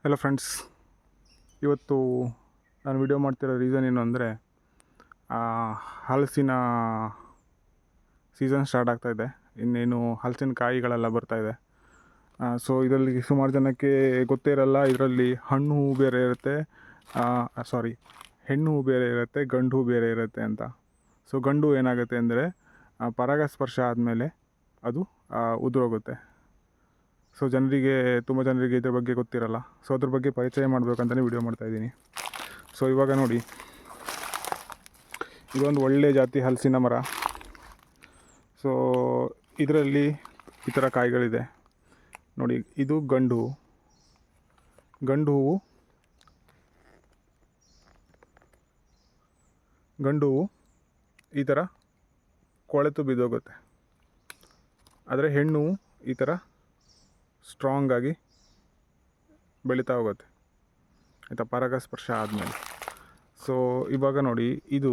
Hello friends, ಇವತ್ತು ನಾನು video ಮಾಡ್ತಿರೋ ರೀಸನ್ ಏನು ಅಂದರೆ ಹಲಸಿನ ಸೀಸನ್ ಸ್ಟಾರ್ಟ್ ಆಗ್ತಾಯಿದೆ. ಇನ್ನೇನು ಹಲಸಿನ ಕಾಯಿಗಳೆಲ್ಲ ಬರ್ತಾಯಿದೆ. ಸೊ ಇದರಲ್ಲಿ ಸುಮಾರು ಜನಕ್ಕೆ ಗೊತ್ತೇ ಇರಲ್ಲ, ಇದರಲ್ಲಿ ಹಣ್ಣು ಹೂ ಬೇರೆ ಇರುತ್ತೆ, ಹೆಣ್ಣು ಹೂ ಬೇರೆ ಇರುತ್ತೆ, ಗಂಡು ಹೂ ಬೇರೆ ಇರುತ್ತೆ ಅಂತ. ಸೊ ಗಂಡು ಏನಾಗುತ್ತೆ ಅಂದರೆ ಪರಾಗಸ್ಪರ್ಶ ಆದಮೇಲೆ ಅದು ಉದುರೋಗುತ್ತೆ. ಸೊ ತುಂಬ ಜನರಿಗೆ ಇದ್ರ ಬಗ್ಗೆ ಗೊತ್ತಿರಲ್ಲ. ಸೊ ಅದ್ರ ಬಗ್ಗೆ ಪರಿಚಯ ಮಾಡಬೇಕಂತಲೇ ವಿಡಿಯೋ ಮಾಡ್ತಾಯಿದ್ದೀನಿ. ಸೊ ಇವಾಗ ನೋಡಿ, ಇದೊಂದು ಒಳ್ಳೆ ಜಾತಿ ಹಲಸಿನ ಮರ. ಸೊ ಇದರಲ್ಲಿ ಈ ಥರ ಕಾಯಿಗಳಿದೆ ನೋಡಿ. ಇದು ಗಂಡು ಹೂವು ಈ ಥರ ಕೊಳೆತು ಬಿದ್ದೋಗುತ್ತೆ. ಆದರೆ ಹೆಣ್ಣು ಈ ಥರ ಸ್ಟ್ರಾಂಗಾಗಿ ಬೆಳೀತಾ ಹೋಗುತ್ತೆ ಆಯಿತಾ, ಪರಾಗಸ್ಪರ್ಶ ಆದಮೇಲೆ. ಸೊ ಇವಾಗ ನೋಡಿ, ಇದು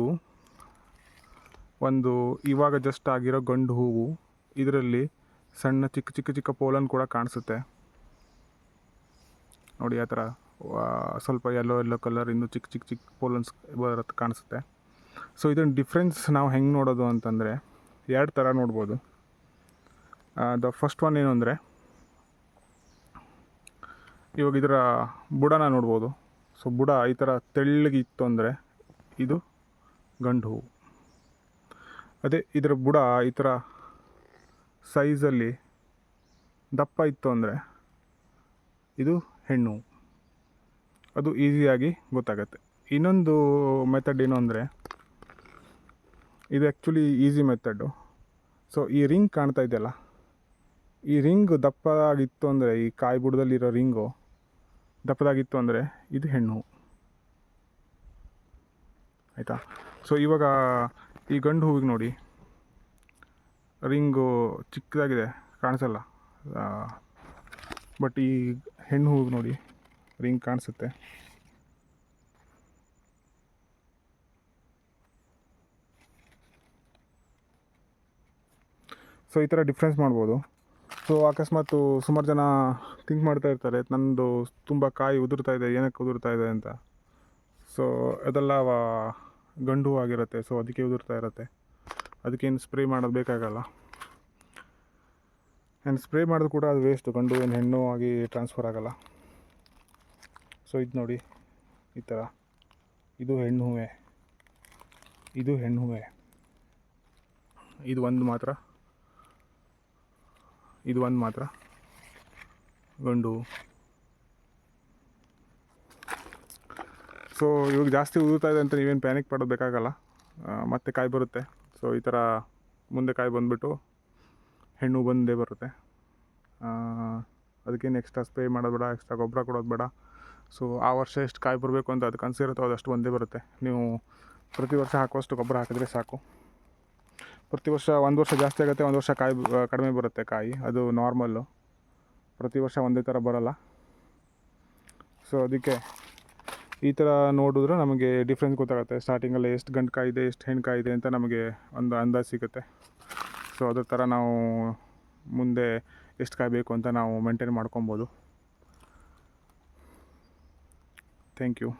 ಇವಾಗ ಜಸ್ಟ್ ಆಗಿರೋ ಗಂಡು ಹೂವು. ಇದರಲ್ಲಿ ಸಣ್ಣ ಚಿಕ್ಕ ಪೋಲನ್ ಕೂಡ ಕಾಣಿಸುತ್ತೆ ನೋಡಿ. ಆ ಥರ ಸ್ವಲ್ಪ ಯೆಲ್ಲೋ ಕಲರ್ ಇನ್ನೂ ಚಿಕ್ಕ ಪೋಲನ್ಸ್ ಬರುತ್ತೆ, ಕಾಣಿಸುತ್ತೆ. ಸೊ ಇದನ್ನ ಡಿಫ್ರೆನ್ಸ್ ನಾವು ಹೆಂಗೆ ನೋಡೋದು ಅಂತಂದರೆ 2 ಥರ ನೋಡ್ಬೋದು. ದ ಫಸ್ಟ್ ಒನ್ ಏನು ಅಂದರೆ, ಇವಾಗ ಇದರ ಬುಡನ ನೋಡ್ಬೋದು. ಸೊ ಬುಡ ಈ ಥರ ತೆಳ್ಳಗಿತ್ತು ಅಂದರೆ ಇದು ಗಂಡು ಹೂವು. ಅದೇ ಇದರ ಬುಡ ಈ ಥರ ಸೈಜಲ್ಲಿ ದಪ್ಪ ಇತ್ತು ಅಂದರೆ ಇದು ಹೆಣ್ಣು. ಅದು ಈಸಿಯಾಗಿ ಗೊತ್ತಾಗತ್ತೆ. ಇನ್ನೊಂದು ಮೆಥಡ್ ಏನು ಅಂದರೆ, ಇದು ಆ್ಯಕ್ಚುಲಿ ಈಸಿ ಮೆಥಡ್ಡು. ಸೊ ಈ ರಿಂಗ್ ಕಾಣ್ತಾ ಇದೆಯಲ್ಲ, ಈ ರಿಂಗ್ ದಪ್ಪದಾಗಿತ್ತು ಅಂದರೆ, ಈ ಕಾಯಿ ಬುಡದಲ್ಲಿರೋ ರಿಂಗು ದಪ್ಪದಾಗಿತ್ತು ಅಂದರೆ ಇದು ಹೆಣ್ಣು ಆಯಿತಾ. ಸೊ ಇವಾಗ ಈ ಗಂಡು ಹೂವಿಗೆ ನೋಡಿ, ರಿಂಗು ಚಿಕ್ಕದಾಗಿದೆ, ಕಾಣಿಸಲ್ಲ. ಬಟ್ ಈ ಹೆಣ್ಣು ಹೂವಿಗೆ ನೋಡಿ, ರಿಂಗ್ ಕಾಣಿಸುತ್ತೆ. ಸೊ ಈ ಥರ ಡಿಫ್ರೆನ್ಸ್ ಮಾಡ್ಬೋದು. ಸೊ ಅಕಸ್ಮಾತ್ ಸುಮಾರು ಜನ ಥಿಂಕ್ ಮಾಡ್ತಾ ಇರ್ತಾರೆ, ನನ್ನದು ತುಂಬ ಕಾಯಿ ಉದುರ್ತಾ ಇದೆ, ಏನಕ್ಕೆ ಉದುರ್ತಾ ಇದೆ ಅಂತ. ಸೊ ಅದೆಲ್ಲ ಗಂಡು ಆಗಿರುತ್ತೆ. ಸೊ ಅದಕ್ಕೆ ಉದುರ್ತಾ ಇರುತ್ತೆ. ಅದಕ್ಕೇನು ಸ್ಪ್ರೇ ಮಾಡೋದು ಬೇಕಾಗಲ್ಲ. ಆ್ಯಂಡ್ ಸ್ಪ್ರೇ ಮಾಡೋದು ಕೂಡ ಅದು ವೇಸ್ಟು, ಗಂಡು ಏನು ಹೆಣ್ಣು ಆಗಿ ಟ್ರಾನ್ಸ್ಫರ್ ಆಗೋಲ್ಲ. ಸೊ ಇದು ನೋಡಿ, ಈ ಥರ ಇದು ಹೆಣ್ಣು ಹೂವೆ, ಇದು ಒಂದು ಮಾತ್ರ ಗಂಡು. ಸೊ ಇವಾಗ ಜಾಸ್ತಿ ಉದುರ್ತಾ ಇದೆ ಅಂತ ನೀವೇನು ಪ್ಯಾನಿಕ್ ಪಡೋದು ಬೇಕಾಗಲ್ಲ. ಮತ್ತೆ ಕಾಯಿ ಬರುತ್ತೆ. ಸೊ ಈ ಥರ ಮುಂದೆ ಕಾಯಿ ಬಂದುಬಿಟ್ಟು ಹೆಣ್ಣು ಬಂದೇ ಬರುತ್ತೆ. ಅದಕ್ಕೇನು ಎಕ್ಸ್ಟ್ರಾ ಸ್ಪ್ರೇ ಮಾಡೋದು ಬೇಡ, ಎಕ್ಸ್ಟ್ರಾ ಗೊಬ್ಬರ ಕೊಡೋದು ಬೇಡ. ಸೊ ಆ ವರ್ಷ ಎಷ್ಟು ಕಾಯಿ ಬರಬೇಕು ಅಂತ ಅದಕ್ಕೆ ಅನಿಸಿರುತ್ತೋ ಅದಷ್ಟು ಬಂದೇ ಬರುತ್ತೆ. ನೀವು ಪ್ರತಿ ವರ್ಷ ಹಾಕುವಷ್ಟು ಗೊಬ್ಬರ ಹಾಕಿದ್ರೆ ಸಾಕು. ಪ್ರತಿ ವರ್ಷ ಒಂದು ವರ್ಷ ಜಾಸ್ತಿ ಆಗುತ್ತೆ, ಒಂದು ವರ್ಷ ಕಾಯಿ ಕಡಿಮೆ ಬರುತ್ತೆ ಕಾಯಿ. ಅದು ನಾರ್ಮಲ್ಲು, ಪ್ರತಿ ವರ್ಷ ಒಂದೇ ಥರ ಬರೋಲ್ಲ. ಸೊ ಅದಕ್ಕೆ ಈ ಥರ ನೋಡಿದ್ರೆ ನಮಗೆ ಡಿಫ್ರೆನ್ಸ್ ಗೊತ್ತಾಗುತ್ತೆ. ಸ್ಟಾರ್ಟಿಂಗಲ್ಲಿ ಎಷ್ಟು ಗಂಡು ಕಾಯಿ ಇದೆ, ಎಷ್ಟು ಹೆಣ್ಣು ಕಾಯಿ ಇದೆ ಅಂತ ನಮಗೆ ಒಂದು ಅಂದಾಜು ಸಿಗುತ್ತೆ. ಸೊ ಅದೇ ಥರ ನಾವು ಮುಂದೆ ಎಷ್ಟು ಕಾಯಿ ಬೇಕು ಅಂತ ನಾವು ಮೇಂಟೈನ್ ಮಾಡ್ಕೊಬೋದು. Thank you.